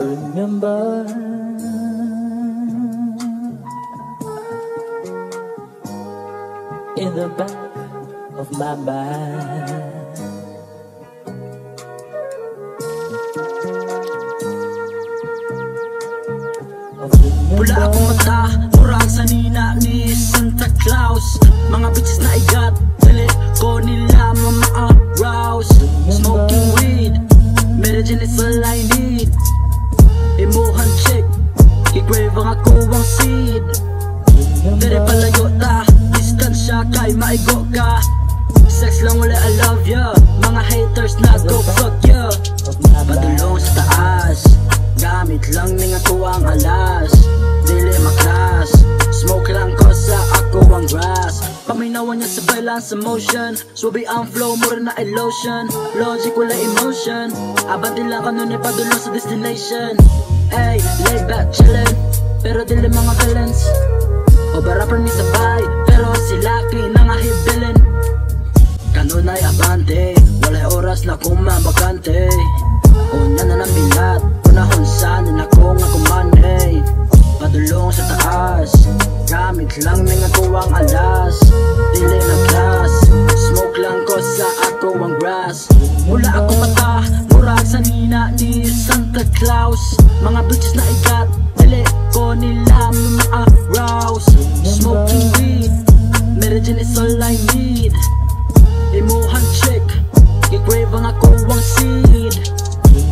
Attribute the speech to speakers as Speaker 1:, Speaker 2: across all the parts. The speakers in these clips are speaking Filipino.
Speaker 1: Remember in the back of my mind.
Speaker 2: Wala akong mata, murag sa nina ni Santa Claus. Mga bitches na igat, dali ko nila ma-arouse. Smoking weed, medicine is all I need. Imuhan check, i-grave ang ako ang seed. Dere palayo ta, distansya kay maigo ka. Sex lang wala I love ya, mga haters na go fuck ya. Padulong sa taas, gamit lang ning ako ang alas. Dili maklas, smoke lang ko sa ako ang grass. Paminawan niya sa balance sa motion, subi ang flow, mura na ay lotion. Logic wala emotion, abante lang kanun ay padulong sa destination. Ay, lay back chillin', pero dili mga villains. Over-rapper ni sabay, pero sila kinangahibilin. Kanun ay abante, walay oras na kumabakante. Unya na ng bilat, unahon sa na ako nga kumanay. Padulong sa taas, gamit lang ning ako ang alas. Dili na class, smoke lang ko sa ako ang grass. Wala akong mata, murag sa nina ni Santa Claus. Mga bitches na igat, dili ko nila ma-arouse. Smoking weed, medicine is all I need. Imuhan check, i-grave ang ako ang seed.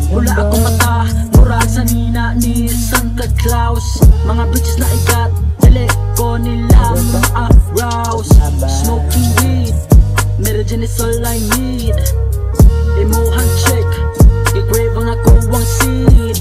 Speaker 2: Wala akong mata, murag sa nina ni Santa Claus. Mga bitches na igat, dili ko nila ma-arouse. Smoking weed, medicine is all I need. Imuhan check, i-grave ang ako ang seed.